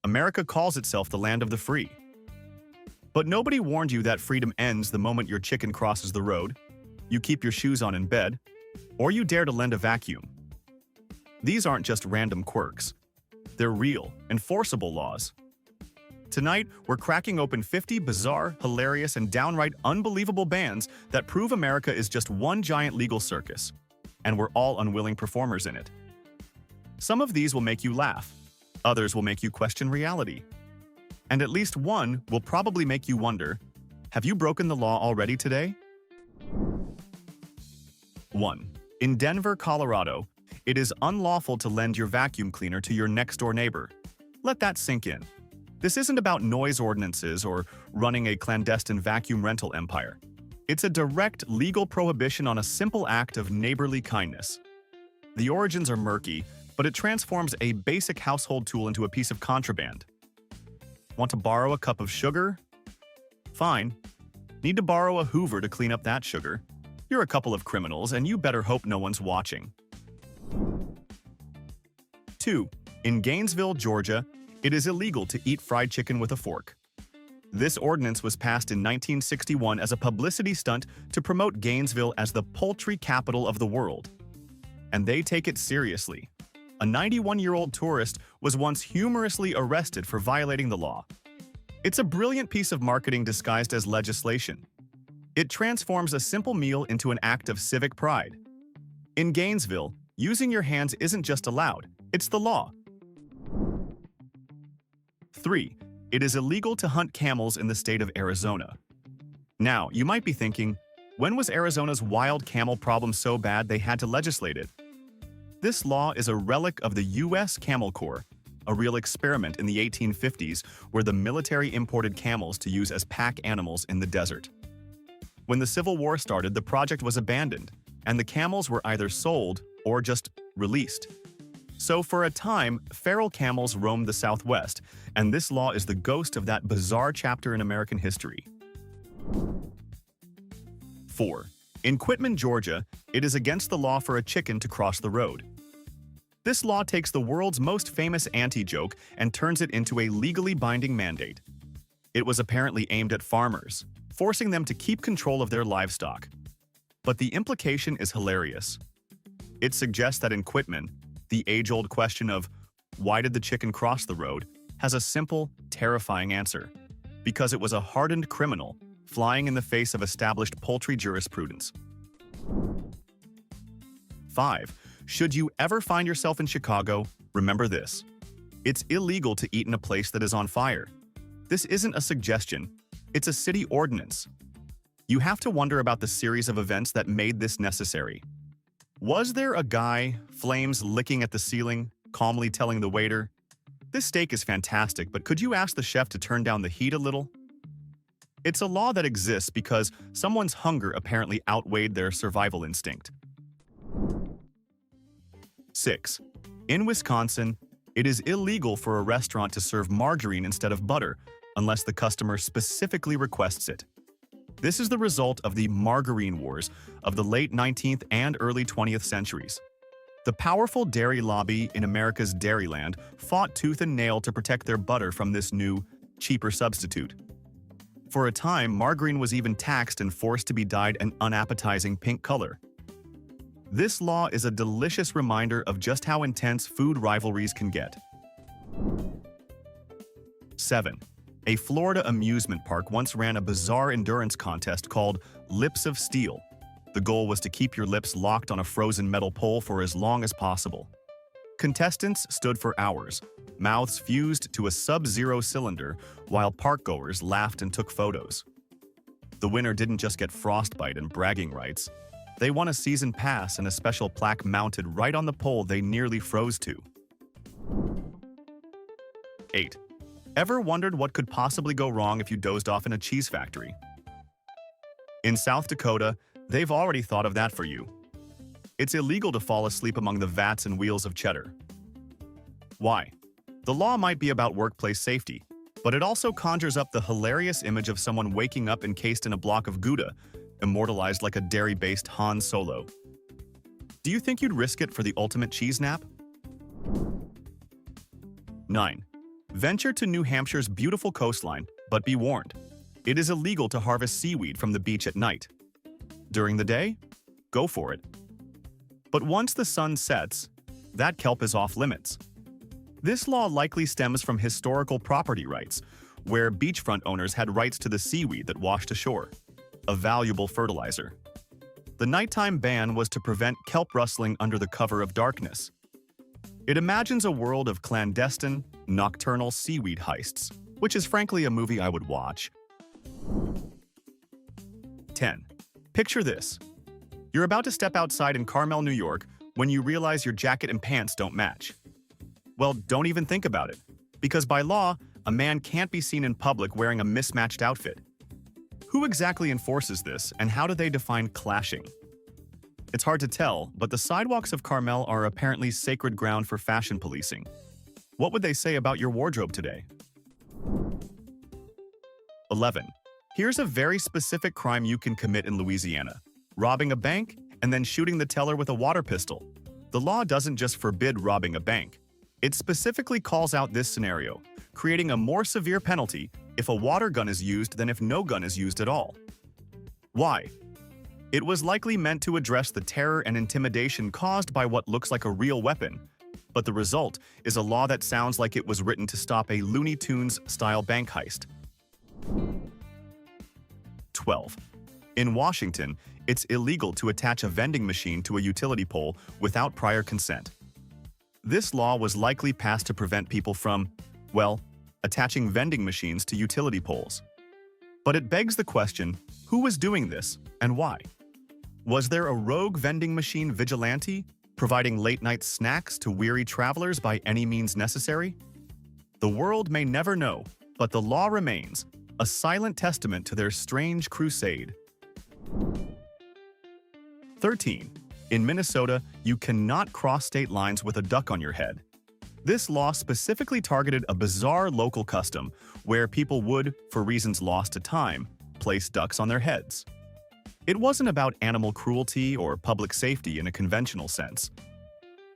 America calls itself the land of the free. But nobody warned you that freedom ends the moment your chicken crosses the road, you keep your shoes on in bed, or you dare to lend a vacuum. These aren't just random quirks. They're real, enforceable laws. Tonight, we're cracking open 50 bizarre, hilarious, and downright unbelievable bans that prove America is just one giant legal circus, and we're all unwilling performers in it. Some of these will make you laugh, others will make you question reality, and at least one will probably make you wonder, have you broken the law already today? 1. In Denver, Colorado, it is unlawful to lend your vacuum cleaner to your next-door neighbor. Let that sink in. This isn't about noise ordinances or running a clandestine vacuum rental empire. It's a direct legal prohibition on a simple act of neighborly kindness. The origins are murky, but it transforms a basic household tool into a piece of contraband. Want to borrow a cup of sugar? Fine. Need to borrow a Hoover to clean up that sugar? You're a couple of criminals, and you better hope no one's watching. 2. In Gainesville, Georgia, it is illegal to eat fried chicken with a fork. This ordinance was passed in 1961 as a publicity stunt to promote Gainesville as the poultry capital of the world. And they take it seriously. A 91-year-old tourist was once humorously arrested for violating the law. It's a brilliant piece of marketing disguised as legislation. It transforms a simple meal into an act of civic pride. In Gainesville, using your hands isn't just allowed, it's the law. 3. It is illegal to hunt camels in the state of Arizona. Now, you might be thinking, when was Arizona's wild camel problem so bad they had to legislate it? This law is a relic of the U.S. Camel Corps, a real experiment in the 1850s where the military imported camels to use as pack animals in the desert. When the Civil War started, the project was abandoned, and the camels were either sold or just released. So for a time, feral camels roamed the Southwest, and this law is the ghost of that bizarre chapter in American history. 4. In Quitman, Georgia, it is against the law for a chicken to cross the road. This law takes the world's most famous anti-joke and turns it into a legally binding mandate. It was apparently aimed at farmers, forcing them to keep control of their livestock. But the implication is hilarious. It suggests that in Quitman, the age-old question of, why did the chicken cross the road, has a simple, terrifying answer. Because it was a hardened criminal, flying in the face of established poultry jurisprudence. 5. Should you ever find yourself in Chicago, remember this. It's illegal to eat in a place that is on fire. This isn't a suggestion, it's a city ordinance. You have to wonder about the series of events that made this necessary. Was there a guy, flames licking at the ceiling, calmly telling the waiter, "This steak is fantastic, but could you ask the chef to turn down the heat a little?" It's a law that exists because someone's hunger apparently outweighed their survival instinct. 6. In Wisconsin, it is illegal for a restaurant to serve margarine instead of butter unless the customer specifically requests it. This is the result of the margarine wars of the late 19th and early 20th centuries. The powerful dairy lobby in America's Dairyland fought tooth and nail to protect their butter from this new, cheaper substitute. For a time, margarine was even taxed and forced to be dyed an unappetizing pink color. This law is a delicious reminder of just how intense food rivalries can get. 7. A Florida amusement park once ran a bizarre endurance contest called Lips of Steel. The goal was to keep your lips locked on a frozen metal pole for as long as possible. Contestants stood for hours, mouths fused to a sub-zero cylinder, while parkgoers laughed and took photos. The winner didn't just get frostbite and bragging rights. They won a season pass and a special plaque mounted right on the pole they nearly froze to. 8. Ever wondered what could possibly go wrong if you dozed off in a cheese factory? In South Dakota, they've already thought of that for you. It's illegal to fall asleep among the vats and wheels of cheddar. Why? The law might be about workplace safety, but it also conjures up the hilarious image of someone waking up encased in a block of Gouda, immortalized like a dairy-based Han Solo. Do you think you'd risk it for the ultimate cheese nap? 9. Venture to New Hampshire's beautiful coastline, but be warned. It is illegal to harvest seaweed from the beach at night. During the day, go for it. But once the sun sets, that kelp is off limits. This law likely stems from historical property rights, where beachfront owners had rights to the seaweed that washed ashore, a valuable fertilizer. The nighttime ban was to prevent kelp rustling under the cover of darkness. It imagines a world of clandestine, nocturnal seaweed heists, which is frankly a movie I would watch. 10. Picture this. You're about to step outside in Carmel, New York, when you realize your jacket and pants don't match. Well, don't even think about it, because by law, a man can't be seen in public wearing a mismatched outfit. Who exactly enforces this, and how do they define clashing? It's hard to tell, but the sidewalks of Carmel are apparently sacred ground for fashion policing. What would they say about your wardrobe today? 11. Here's a very specific crime you can commit in Louisiana: robbing a bank and then shooting the teller with a water pistol. The law doesn't just forbid robbing a bank. It specifically calls out this scenario, creating a more severe penalty if a water gun is used than if no gun is used at all. Why? It was likely meant to address the terror and intimidation caused by what looks like a real weapon, but the result is a law that sounds like it was written to stop a Looney Tunes-style bank heist. 12. In Washington, it's illegal to attach a vending machine to a utility pole without prior consent. This law was likely passed to prevent people from, well, attaching vending machines to utility poles. But it begs the question, who was doing this and why? Was there a rogue vending machine vigilante providing late-night snacks to weary travelers by any means necessary? The world may never know, but the law remains, a silent testament to their strange crusade. 13. In Minnesota, you cannot cross state lines with a duck on your head. This law specifically targeted a bizarre local custom where people would, for reasons lost to time, place ducks on their heads. It wasn't about animal cruelty or public safety in a conventional sense.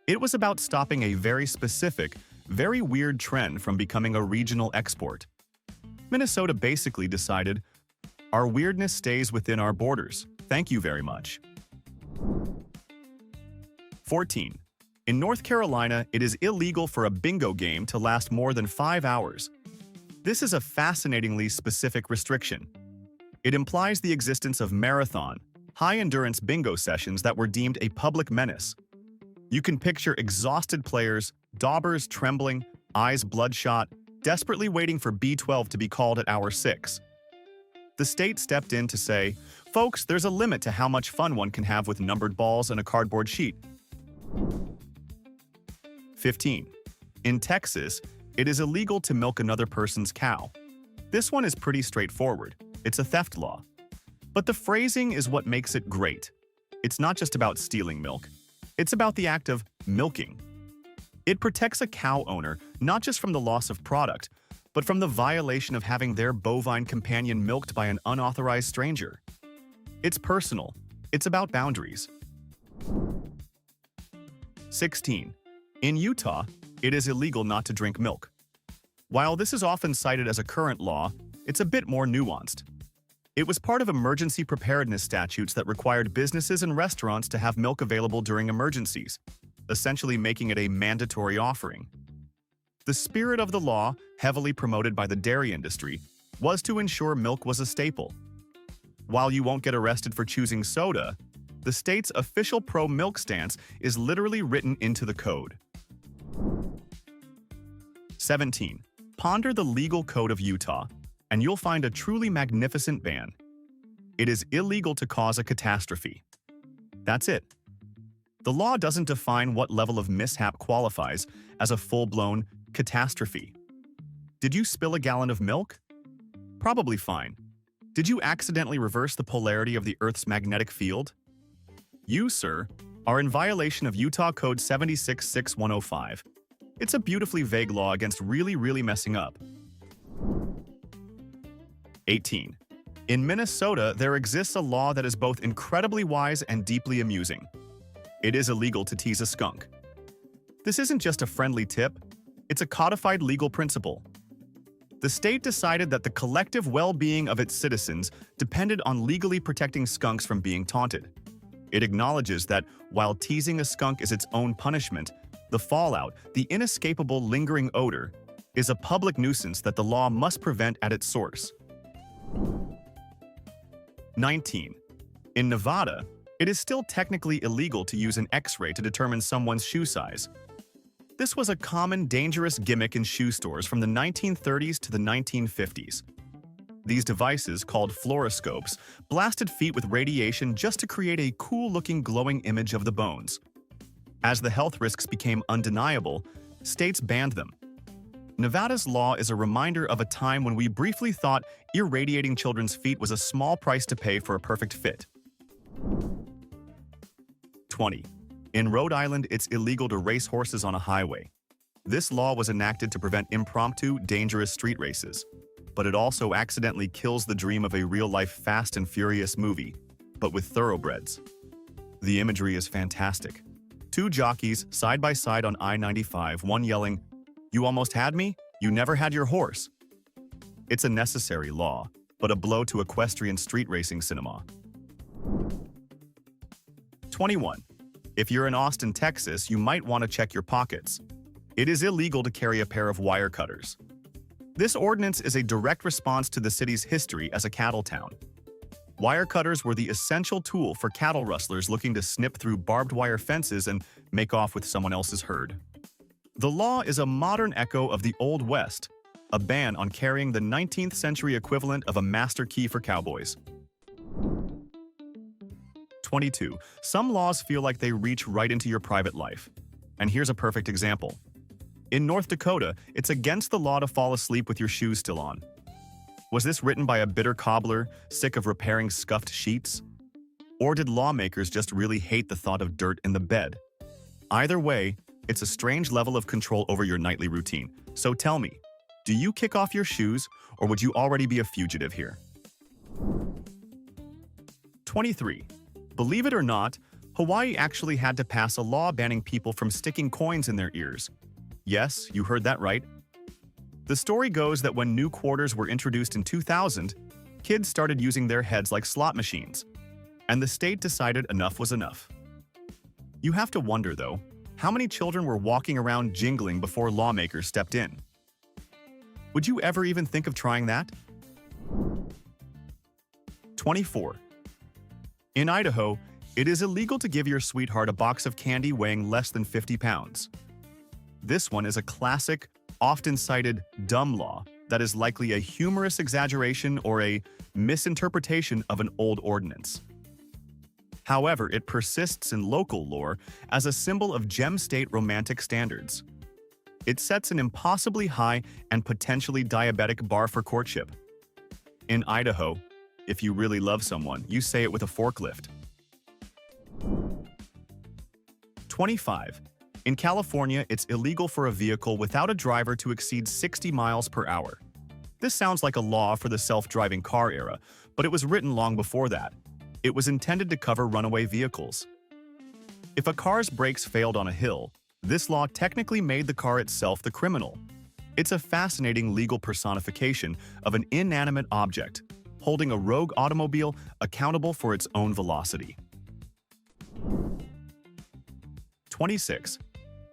It was about stopping a very specific, very weird trend from becoming a regional export. Minnesota basically decided, our weirdness stays within our borders. Thank you very much. 14. In North Carolina, it is illegal for a bingo game to last more than 5 hours. This is a fascinatingly specific restriction. It implies the existence of marathon, high-endurance bingo sessions that were deemed a public menace. You can picture exhausted players, daubers trembling, eyes bloodshot, desperately waiting for B12 to be called at hour 6. The state stepped in to say, folks, there's a limit to how much fun one can have with numbered balls and a cardboard sheet. 15. In Texas, it is illegal to milk another person's cow. This one is pretty straightforward. It's a theft law. But the phrasing is what makes it great. It's not just about stealing milk. It's about the act of milking. It protects a cow owner not just from the loss of product, but from the violation of having their bovine companion milked by an unauthorized stranger. It's personal. It's about boundaries. 16. In Utah, it is illegal not to drink milk. While this is often cited as a current law, it's a bit more nuanced. It was part of emergency preparedness statutes that required businesses and restaurants to have milk available during emergencies, essentially making it a mandatory offering. The spirit of the law, heavily promoted by the dairy industry, was to ensure milk was a staple. While you won't get arrested for choosing soda, the state's official pro-milk stance is literally written into the code. 17. Ponder the legal code of Utah, and you'll find a truly magnificent ban. It is illegal to cause a catastrophe. That's it. The law doesn't define what level of mishap qualifies as a full-blown catastrophe. Did you spill a gallon of milk? Probably fine. Did you accidentally reverse the polarity of the Earth's magnetic field? You, sir, are in violation of Utah Code 766105. It's a beautifully vague law against really messing up. 18. In Minnesota, there exists a law that is both incredibly wise and deeply amusing. It is illegal to tease a skunk. This isn't just a friendly tip. It's a codified legal principle. The state decided that the collective well-being of its citizens depended on legally protecting skunks from being taunted. It acknowledges that while teasing a skunk is its own punishment, the fallout, the inescapable lingering odor, is a public nuisance that the law must prevent at its source. 19. In Nevada, it is still technically illegal to use an X-ray to determine someone's shoe size. This was a common, dangerous gimmick in shoe stores from the 1930s to the 1950s. These devices, called fluoroscopes, blasted feet with radiation just to create a cool-looking glowing image of the bones. As the health risks became undeniable, states banned them. Nevada's law is a reminder of a time when we briefly thought irradiating children's feet was a small price to pay for a perfect fit. 20. In Rhode Island, it's illegal to race horses on a highway. This law was enacted to prevent impromptu, dangerous street races, but it also accidentally kills the dream of a real-life Fast and Furious movie, but with thoroughbreds. The imagery is fantastic. Two jockeys side by side on I-95, one yelling, "You almost had me? You never had your horse." It's a necessary law, but a blow to equestrian street racing cinema. 21. If you're in Austin, Texas, you might want to check your pockets. It is illegal to carry a pair of wire cutters. This ordinance is a direct response to the city's history as a cattle town. Wire cutters were the essential tool for cattle rustlers looking to snip through barbed wire fences and make off with someone else's herd. The law is a modern echo of the Old West, a ban on carrying the 19th century equivalent of a master key for cowboys. 22. Some laws feel like they reach right into your private life. And here's a perfect example. In North Dakota, it's against the law to fall asleep with your shoes still on. Was this written by a bitter cobbler, sick of repairing scuffed sheets? Or did lawmakers just really hate the thought of dirt in the bed? Either way, it's a strange level of control over your nightly routine. So tell me, do you kick off your shoes, or would you already be a fugitive here? 23. Believe it or not, Hawaii actually had to pass a law banning people from sticking coins in their ears. Yes, you heard that right. The story goes that when new quarters were introduced in 2000, kids started using their heads like slot machines, and the state decided enough was enough. You have to wonder, though, how many children were walking around jingling before lawmakers stepped in? Would you ever even think of trying that? 24. In Idaho, it is illegal to give your sweetheart a box of candy weighing less than 50 pounds. This one is a classic, often cited dumb law that is likely a humorous exaggeration or a misinterpretation of an old ordinance. However, it persists in local lore as a symbol of gem state romantic standards. It sets an impossibly high and potentially diabetic bar for courtship. In Idaho, if you really love someone, you say it with a forklift. 25. In California, it's illegal for a vehicle without a driver to exceed 60 miles per hour. This sounds like a law for the self-driving car era, but it was written long before that. It was intended to cover runaway vehicles. If a car's brakes failed on a hill, this law technically made the car itself the criminal. It's a fascinating legal personification of an inanimate object, holding a rogue automobile accountable for its own velocity. 26.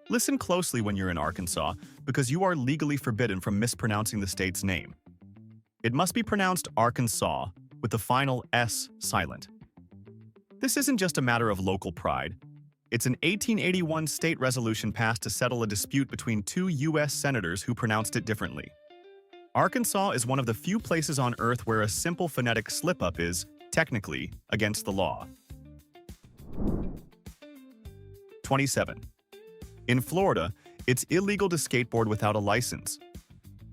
Listen closely when you're in Arkansas, because you are legally forbidden from mispronouncing the state's name. It must be pronounced Arkansas, with the final S silent. This isn't just a matter of local pride. It's an 1881 state resolution passed to settle a dispute between two U.S. senators who pronounced it differently. Arkansas is one of the few places on Earth where a simple phonetic slip-up is, technically, against the law. 27. In Florida, it's illegal to skateboard without a license.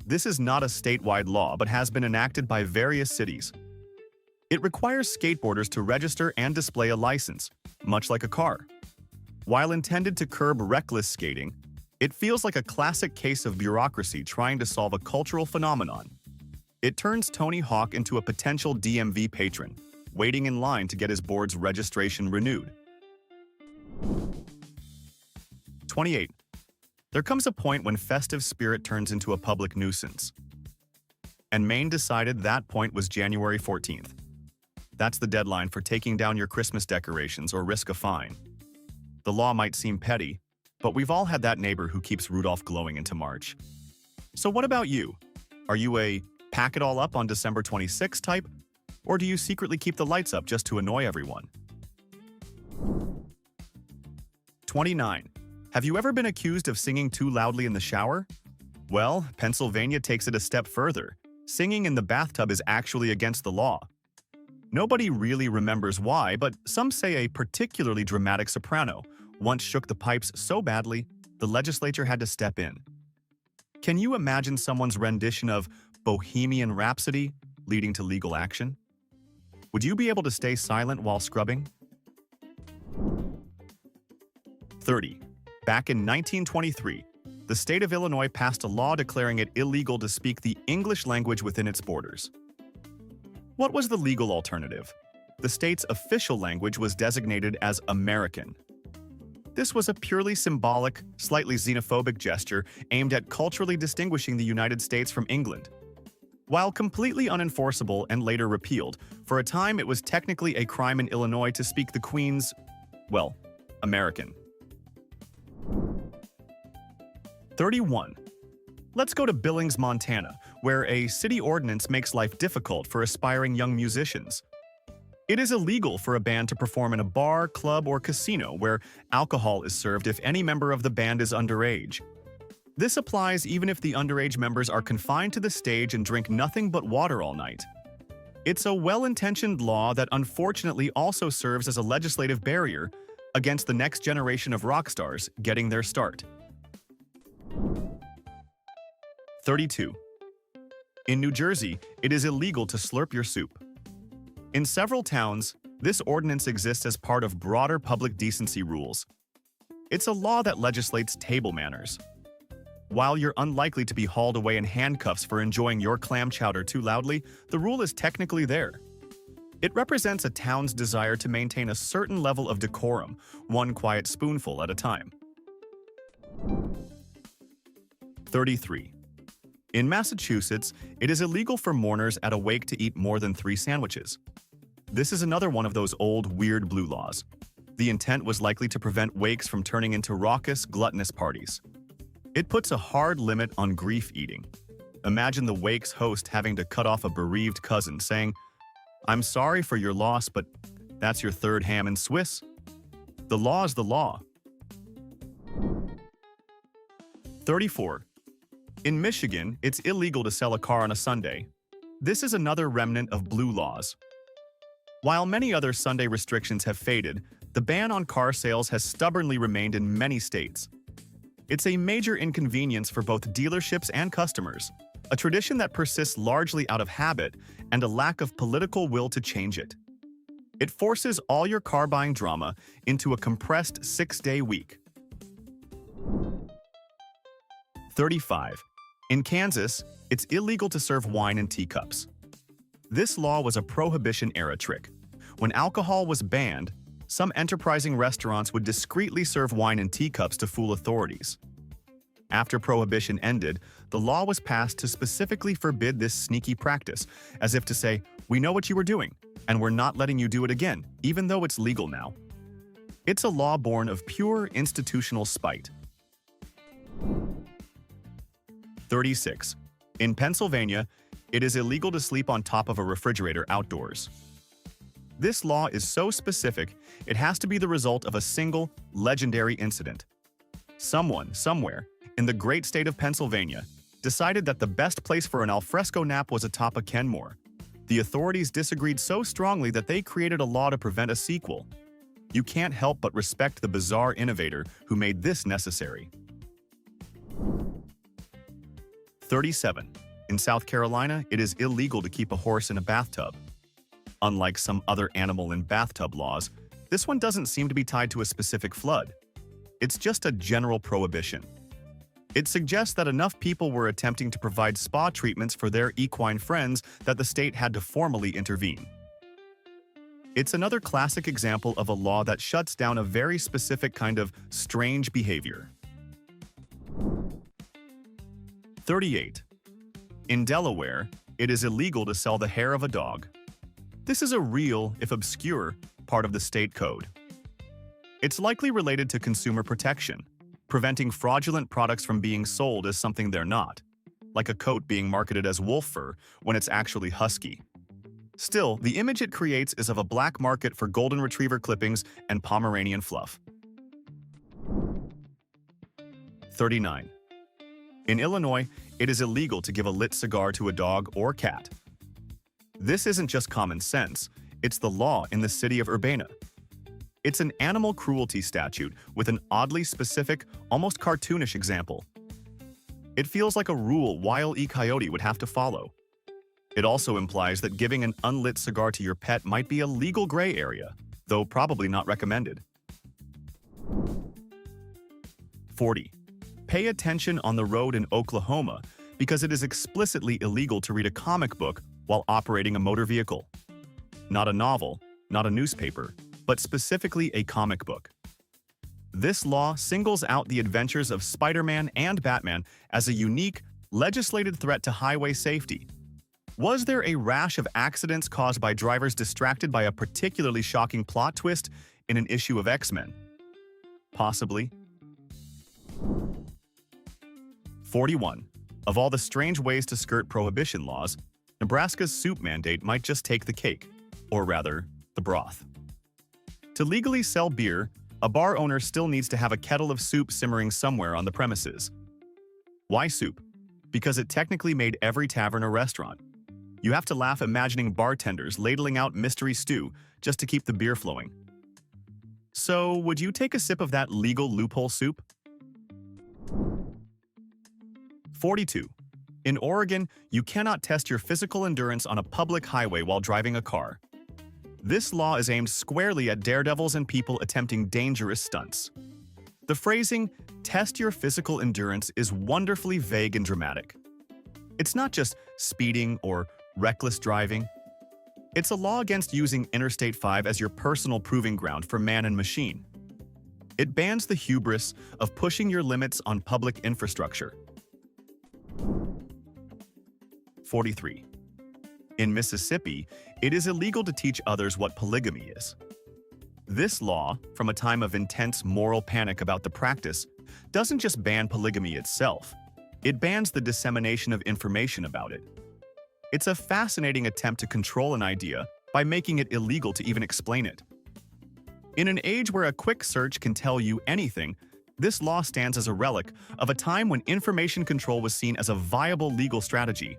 This is not a statewide law, but has been enacted by various cities. It requires skateboarders to register and display a license, much like a car. While intended to curb reckless skating, it feels like a classic case of bureaucracy trying to solve a cultural phenomenon. It turns Tony Hawk into a potential DMV patron, waiting in line to get his board's registration renewed. 28. There comes a point when festive spirit turns into a public nuisance. And Maine decided that point was January 14th. That's the deadline for taking down your Christmas decorations or risk a fine. The law might seem petty, but we've all had that neighbor who keeps Rudolph glowing into March. So what about you? Are you a pack it all up on December 26th type? Or do you secretly keep the lights up just to annoy everyone? 29. Have you ever been accused of singing too loudly in the shower? Well, Pennsylvania takes it a step further. Singing in the bathtub is actually against the law. Nobody really remembers why, but some say a particularly dramatic soprano once shook the pipes so badly, the legislature had to step in. Can you imagine someone's rendition of Bohemian Rhapsody leading to legal action? Would you be able to stay silent while scrubbing? 30. Back in 1923, the state of Illinois passed a law declaring it illegal to speak the English language within its borders. What was the legal alternative? The state's official language was designated as American. This was a purely symbolic, slightly xenophobic gesture aimed at culturally distinguishing the United States from England. While completely unenforceable and later repealed, for a time it was technically a crime in Illinois to speak the Queen's, well, American. 31. Let's go to Billings, Montana, where a city ordinance makes life difficult for aspiring young musicians. It is illegal for a band to perform in a bar, club, or casino where alcohol is served if any member of the band is underage. This applies even if the underage members are confined to the stage and drink nothing but water all night. It's a well-intentioned law that unfortunately also serves as a legislative barrier against the next generation of rock stars getting their start. 32. In New Jersey, it is illegal to slurp your soup. In several towns, this ordinance exists as part of broader public decency rules. It's a law that legislates table manners. While you're unlikely to be hauled away in handcuffs for enjoying your clam chowder too loudly, the rule is technically there. It represents a town's desire to maintain a certain level of decorum, one quiet spoonful at a time. 33. In Massachusetts, it is illegal for mourners at a wake to eat more than 3 sandwiches. This is another one of those old, weird blue laws. The intent was likely to prevent wakes from turning into raucous, gluttonous parties. It puts a hard limit on grief eating. Imagine the wake's host having to cut off a bereaved cousin, saying, "I'm sorry for your loss, but that's your 3rd ham and Swiss." The law is the law. 34. In Michigan, it's illegal to sell a car on a Sunday. This is another remnant of blue laws. While many other Sunday restrictions have faded, the ban on car sales has stubbornly remained in many states. It's a major inconvenience for both dealerships and customers, a tradition that persists largely out of habit and a lack of political will to change it. It forces all your car-buying drama into a compressed 6-day week. 35. In Kansas, it's illegal to serve wine in teacups. This law was a Prohibition-era trick. When alcohol was banned, some enterprising restaurants would discreetly serve wine in teacups to fool authorities. After Prohibition ended, the law was passed to specifically forbid this sneaky practice, as if to say, "We know what you were doing, and we're not letting you do it again, even though it's legal now." It's a law born of pure institutional spite. 36. In Pennsylvania, it is illegal to sleep on top of a refrigerator outdoors. This law is so specific, it has to be the result of a single, legendary incident. Someone, somewhere, in the great state of Pennsylvania, decided that the best place for an alfresco nap was atop a Kenmore. The authorities disagreed so strongly that they created a law to prevent a sequel. You can't help but respect the bizarre innovator who made this necessary. 37. In South Carolina, it is illegal to keep a horse in a bathtub. Unlike some other animal in bathtub laws, this one doesn't seem to be tied to a specific flood. It's just a general prohibition. It suggests that enough people were attempting to provide spa treatments for their equine friends that the state had to formally intervene. It's another classic example of a law that shuts down a very specific kind of strange behavior. 38. In Delaware, it is illegal to sell the hair of a dog. This is a real, if obscure, part of the state code. It's likely related to consumer protection, preventing fraudulent products from being sold as something they're not, like a coat being marketed as wolf fur when it's actually husky. Still, the image it creates is of a black market for golden retriever clippings and Pomeranian fluff. 39. In Illinois, it is illegal to give a lit cigar to a dog or cat. This isn't just common sense, it's the law in the city of Urbana. It's an animal cruelty statute with an oddly specific, almost cartoonish example. It feels like a rule Wile E. Coyote would have to follow. It also implies that giving an unlit cigar to your pet might be a legal gray area, though probably not recommended. 40. Pay attention on the road in Oklahoma because it is explicitly illegal to read a comic book while operating a motor vehicle. Not a novel, not a newspaper, but specifically a comic book. This law singles out the adventures of Spider-Man and Batman as a unique, legislated threat to highway safety. Was there a rash of accidents caused by drivers distracted by a particularly shocking plot twist in an issue of X-Men? Possibly. 41. Of all the strange ways to skirt prohibition laws, Nebraska's soup mandate might just take the cake, or rather, the broth. To legally sell beer, a bar owner still needs to have a kettle of soup simmering somewhere on the premises. Why soup? Because it technically made every tavern a restaurant. You have to laugh imagining bartenders ladling out mystery stew just to keep the beer flowing. So, would you take a sip of that legal loophole soup? 42. In Oregon, you cannot test your physical endurance on a public highway while driving a car. This law is aimed squarely at daredevils and people attempting dangerous stunts. The phrasing, "test your physical endurance," is wonderfully vague and dramatic. It's not just speeding or reckless driving. It's a law against using Interstate 5 as your personal proving ground for man and machine. It bans the hubris of pushing your limits on public infrastructure. 43. In Mississippi, it is illegal to teach others what polygamy is. This law, from a time of intense moral panic about the practice, doesn't just ban polygamy itself, it bans the dissemination of information about it. It's a fascinating attempt to control an idea by making it illegal to even explain it. In an age where a quick search can tell you anything, this law stands as a relic of a time when information control was seen as a viable legal strategy.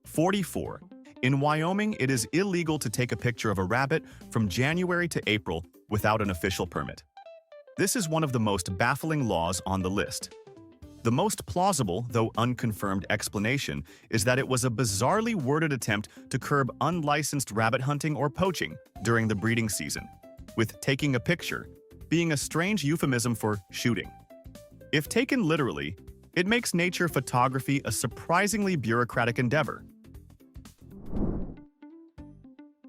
44. In Wyoming, it is illegal to take a picture of a rabbit from January to April without an official permit. This is one of the most baffling laws on the list. The most plausible, though unconfirmed, explanation is that it was a bizarrely worded attempt to curb unlicensed rabbit hunting or poaching during the breeding season, with taking a picture being a strange euphemism for shooting. If taken literally, it makes nature photography a surprisingly bureaucratic endeavor.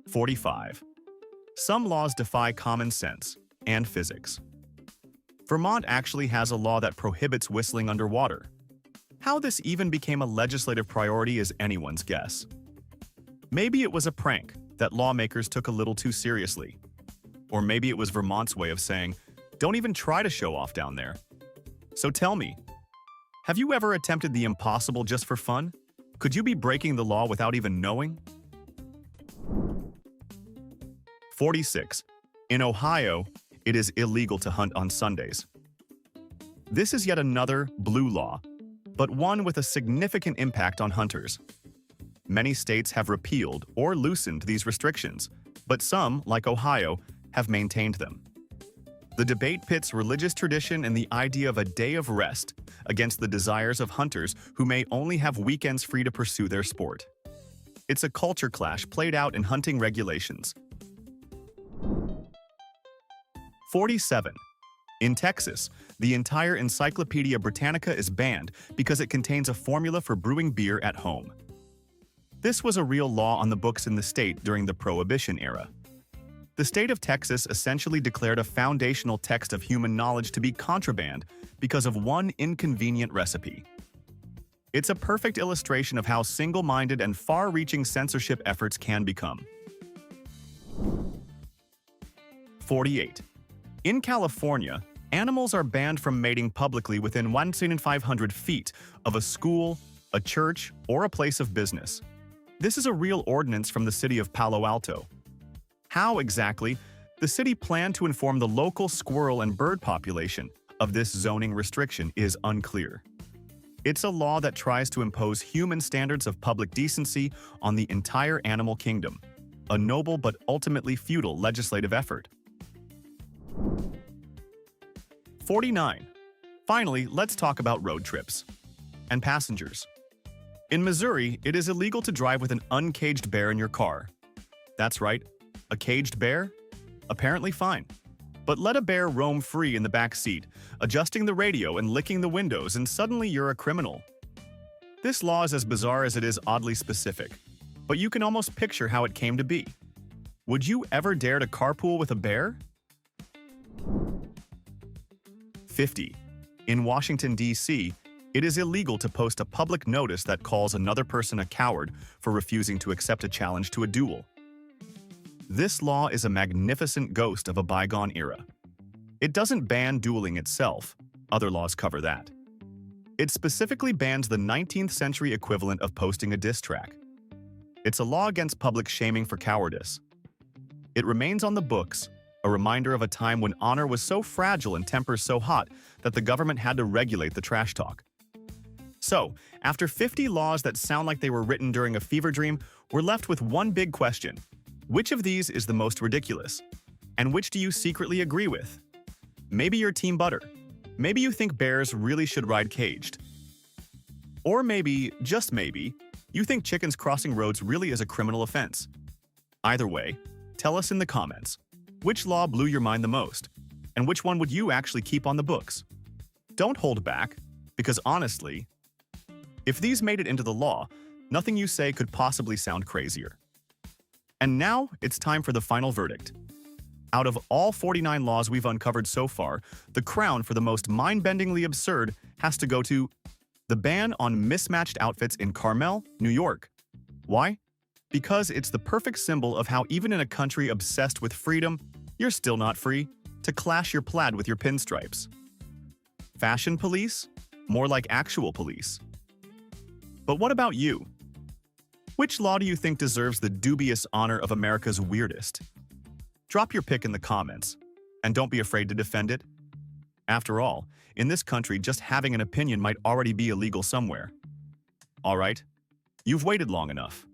45. Some laws defy common sense and physics. Vermont actually has a law that prohibits whistling underwater. How this even became a legislative priority is anyone's guess. Maybe it was a prank that lawmakers took a little too seriously. Or maybe it was Vermont's way of saying, "Don't even try to show off down there." So tell me, have you ever attempted the impossible just for fun? Could you be breaking the law without even knowing? 46. In Ohio, it is illegal to hunt on Sundays. This is yet another blue law, but one with a significant impact on hunters. Many states have repealed or loosened these restrictions, but some, like Ohio, have maintained them. The debate pits religious tradition and the idea of a day of rest against the desires of hunters who may only have weekends free to pursue their sport. It's a culture clash played out in hunting regulations. 47. In Texas, the entire Encyclopedia Britannica is banned because it contains a formula for brewing beer at home. This was a real law on the books in the state during the Prohibition era. The state of Texas essentially declared a foundational text of human knowledge to be contraband because of one inconvenient recipe. It's a perfect illustration of how single-minded and far-reaching censorship efforts can become. 48. In California, animals are banned from mating publicly within 1,500 feet of a school, a church, or a place of business. This is a real ordinance from the city of Palo Alto. How exactly the city planned to inform the local squirrel and bird population of this zoning restriction is unclear. It's a law that tries to impose human standards of public decency on the entire animal kingdom, a noble but ultimately futile legislative effort. 49. Finally, let's talk about road trips and passengers. In Missouri, it is illegal to drive with an uncaged bear in your car. That's right, a caged bear? Apparently fine. But let a bear roam free in the back seat, adjusting the radio and licking the windows, and suddenly you're a criminal. This law is as bizarre as it is oddly specific, but you can almost picture how it came to be. Would you ever dare to carpool with a bear? 50. In Washington, D.C., it is illegal to post a public notice that calls another person a coward for refusing to accept a challenge to a duel. This law is a magnificent ghost of a bygone era. It doesn't ban dueling itself. Other laws cover that. It specifically bans the 19th century equivalent of posting a diss track. It's a law against public shaming for cowardice. It remains on the books, a reminder of a time when honor was so fragile and tempers so hot that the government had to regulate the trash talk. So, after 50 laws that sound like they were written during a fever dream, we're left with one big question. Which of these is the most ridiculous? And which do you secretly agree with? Maybe you're Team Butter. Maybe you think bears really should ride caged. Or maybe, just maybe, you think chickens crossing roads really is a criminal offense. Either way, tell us in the comments. Which law blew your mind the most? And which one would you actually keep on the books? Don't hold back, because honestly, if these made it into the law, nothing you say could possibly sound crazier. And now, it's time for the final verdict. Out of all 49 laws we've uncovered so far, the crown for the most mind-bendingly absurd has to go to the ban on mismatched outfits in Carmel, New York. Why? Because it's the perfect symbol of how even in a country obsessed with freedom, you're still not free to clash your plaid with your pinstripes. Fashion police? More like actual police. But what about you? Which law do you think deserves the dubious honor of America's weirdest? Drop your pick in the comments, and don't be afraid to defend it. After all, in this country, just having an opinion might already be illegal somewhere. All right, you've waited long enough.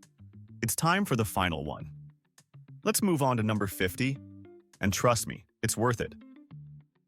It's time for the final one. Let's move on to number 50, and trust me, it's worth it.